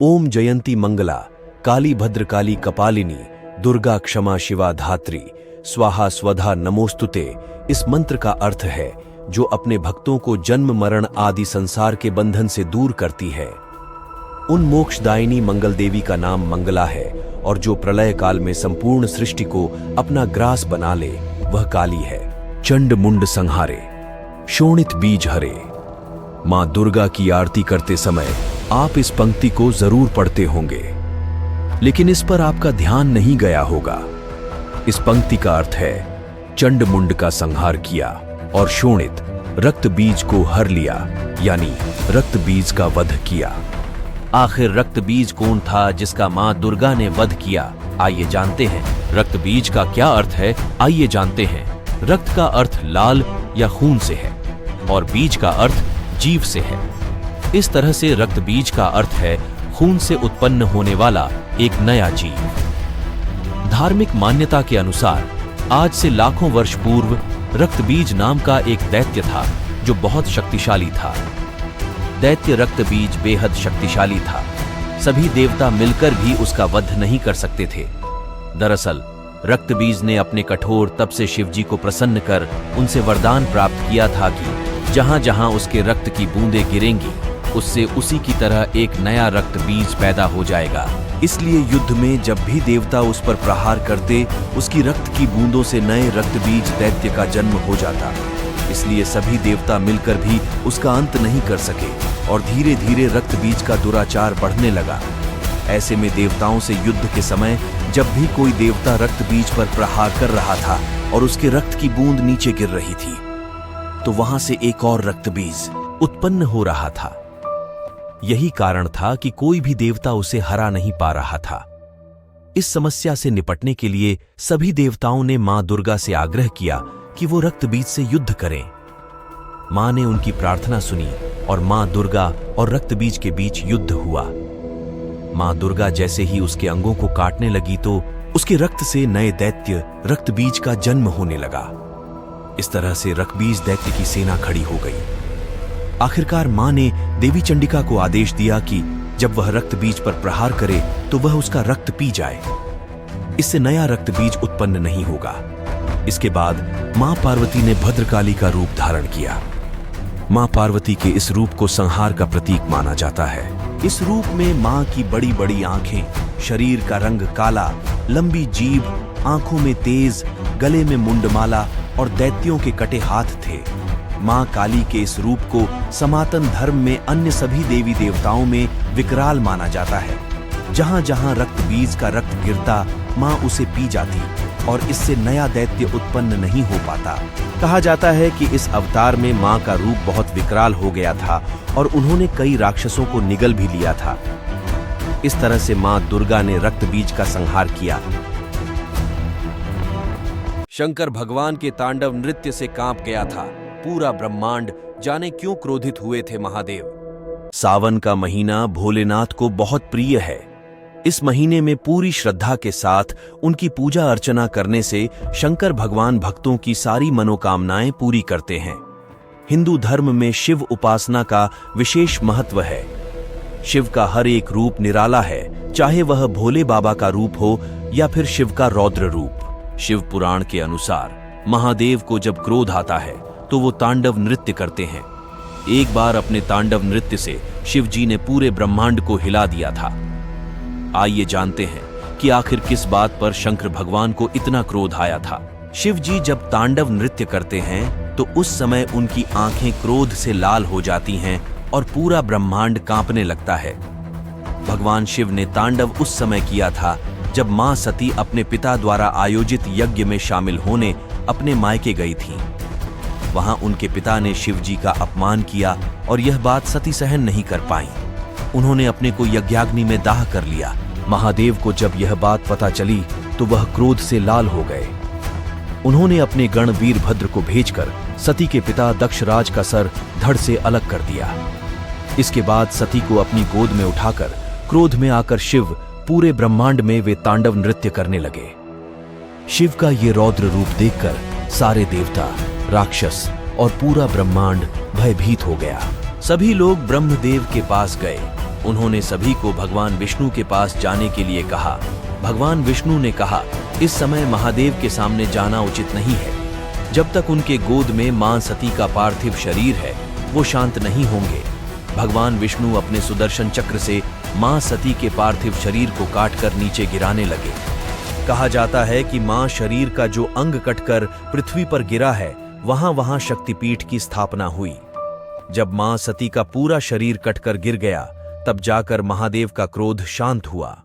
ओम जयंती मंगला, काली भद्रकाली कपालिनी, दुर्गा क्षमा शिवा धात्री, स्वाहा स्वधा नमोस्तुते। इस मंत्र का अर्थ है जो अपने भक्तों को जन्म मरण आदि संसार के बंधन से दूर करती है। उन मोक्षदायिनी मंगल देवी का नाम मंगला है और जो प्रलय काल में संपूर्ण सृष्टि को अपना ग्रास बना ले वह काली है। चंड मुंड संहारे, शोणित बीज हरे। मां दुर्गा की आरती करते समय आप इस पंक्ति को जरूर पढ़ते होंगे, लेकिन इस पर आपका ध्यान नहीं गया होगा। इस पंक्ति का अर्थ है चंड मुंड का संहार किया और शोणित रक्त बीज को हर लिया, यानी रक्त बीज का वध किया। आखिर रक्त बीज कौन था जिसका मां दुर्गा ने वध किया? आइए जानते हैं। रक्त बीज का क्या अर्थ है? आइए जानते हैं। रक्त का अर्थ लाल या खून से है और बीज का अर्थ जीव से है। इस तरह से रक्त बीज का अर्थ है खून से उत्पन्न होने वाला एक नया जीव। धार्मिक मान्यता के अनुसार आज से लाखों वर्ष पूर्व रक्त बीज नाम का एक दैत्य था जो बहुत शक्तिशाली था। दैत्य रक्त बीज बेहद शक्तिशाली था। सभी देवता मिलकर भी उसका वध नहीं कर सकते थे। दरअसल रक्त बीज ने अपने कठोर तप से शिवजी को प्रसन्न कर उनसे वरदान प्राप्त किया था कि जहां जहां उसके रक्त की बूंदें गिरेंगी उससे उसी की तरह एक नया रक्त बीज पैदा हो जाएगा। इसलिए युद्ध में जब भी देवता उस पर प्रहार करते उसकी रक्त की बूंदों से नए रक्त बीज दैत्य का जन्म हो जाता। इसलिए सभी देवता मिलकर भी उसका अंत नहीं कर सके और धीरे धीरे रक्त बीज का दुराचार बढ़ने लगा। ऐसे में देवताओं से युद्ध के समय जब भी कोई देवता रक्त बीज पर प्रहार कर रहा था और उसके रक्त की बूंद नीचे गिर रही थी तो वहां से एक और रक्त बीज उत्पन्न हो रहा था। यही कारण था कि कोई भी देवता उसे हरा नहीं पा रहा था। इस समस्या से निपटने के लिए सभी देवताओं ने मां दुर्गा से आग्रह किया कि वो रक्त बीज से युद्ध करें। मां ने उनकी प्रार्थना सुनी और मां दुर्गा और रक्त बीज के बीच युद्ध हुआ। मां दुर्गा जैसे ही उसके अंगों को काटने लगी तो उसके रक्त से नए दैत्य रक्त बीज का जन्म होने लगा। इस तरह से रक्त बीज दैत्य की सेना खड़ी हो गई। आखिरकार मां ने देवी चंडिका को आदेश दिया कि जब वह रक्त बीज पर प्रहार करे तो वह उसका रक्त पी जाए। इससे नया रक्त बीज उत्पन्न नहीं होगा। इसके बाद मां पार्वती ने भद्रकाली का रूप धारण किया। मां पार्वती के इस रूप को संहार का प्रतीक माना जाता है। इस रूप में मां की बड़ी बड़ी आंखें, शरीर का रंग काला, लंबी जीभ, आंखों में तेज, गले में मुंडमाला और दैत्यों के कटे हाथ थे। मां काली के इस रूप को सनातन धर्म में अन्य सभी देवी देवताओं में विकराल माना जाता है। जहां जहां रक्त बीज का रक्त गिरता मां उसे पी जाती और इससे नया दैत्य उत्पन्न नहीं हो पाता। कहा जाता है कि इस अवतार में मां का रूप बहुत विकराल हो गया था और उन्होंने कई राक्षसों को निगल भी लिया था। इस तरह से मां दुर्गा ने रक्त बीज का संहार किया। शंकर भगवान के तांडव नृत्य से कांप गया था पूरा ब्रह्मांड। जाने क्यों क्रोधित हुए थे महादेव। सावन का महीना भोलेनाथ को बहुत प्रिय है। इस महीने में पूरी श्रद्धा के साथ उनकी पूजा अर्चना करने से शंकर भगवान भक्तों की सारी मनोकामनाएं पूरी करते हैं। हिंदू धर्म में शिव उपासना का विशेष महत्व है। शिव का हर एक रूप निराला है, चाहे वह भोले बाबा का रूप हो या फिर शिव का रौद्र रूप। शिव पुराण के अनुसार महादेव को जब क्रोध आता है तो वो तांडव नृत्य करते हैं। एक बार अपने तांडव नृत्य से शिव जी ने पूरे ब्रह्मांड को हिला दिया था। आइए जानते हैं कि आखिर किस बात पर शंकर भगवान को इतना क्रोध आया था। शिव जी जब तांडव नृत्य करते हैं तो उस समय उनकी आंखें क्रोध से लाल हो जाती हैं और पूरा ब्रह्मांड कांपने लगता है। भगवान शिव ने तांडव उस समय किया था जब मां सती अपने पिता द्वारा आयोजित यज्ञ में शामिल होने अपने मायके गई थी। वहां उनके पिता ने शिवजी का अपमान किया और यह बात सती सहन नहीं कर पाई। उन्होंने अपने को यज्ञाग्नि में दाह कर लिया। महादेव को जब यह बात पता चली तो वह क्रोध से लाल हो गए। उन्होंने अपने गण वीरभद्र को भेजकर सती के पिता दक्षराज का सर धड़ से अलग कर दिया। इसके बाद सती को अपनी गोद में उठाकर क्रोध में आकर शिव पूरे ब्रह्मांड में वे तांडव नृत्य करने लगे। शिव का ये रौद्र रूप देखकर सारे देवता, राक्षस और पूरा ब्रह्मांड भयभीत हो गया। सभी लोग ब्रह्मदेव के पास गए उन्होंने सभी को भगवान विष्णु के पास जाने के लिए कहा। भगवान विष्णु ने कहा, इस समय महादेव के सामने जाना उचित नहीं है। जब तक उनके गोद में मां सती का पार्थिव शरीर है, वो शांत नहीं होंगे। भगवान विष्णु अपने सुदर्शन चक्र से मां सती के पार्थिव शरीर को काटकर नीचे गिराने लगे। कहा जाता है कि मां शरीर का जो अंग कटकर पृथ्वी पर गिरा है, वहां शक्तिपीठ की स्थापना हुई। जब मां सती का पूरा शरीर कटकर गिर गया, तब जाकर महादेव का क्रोध शांत हुआ।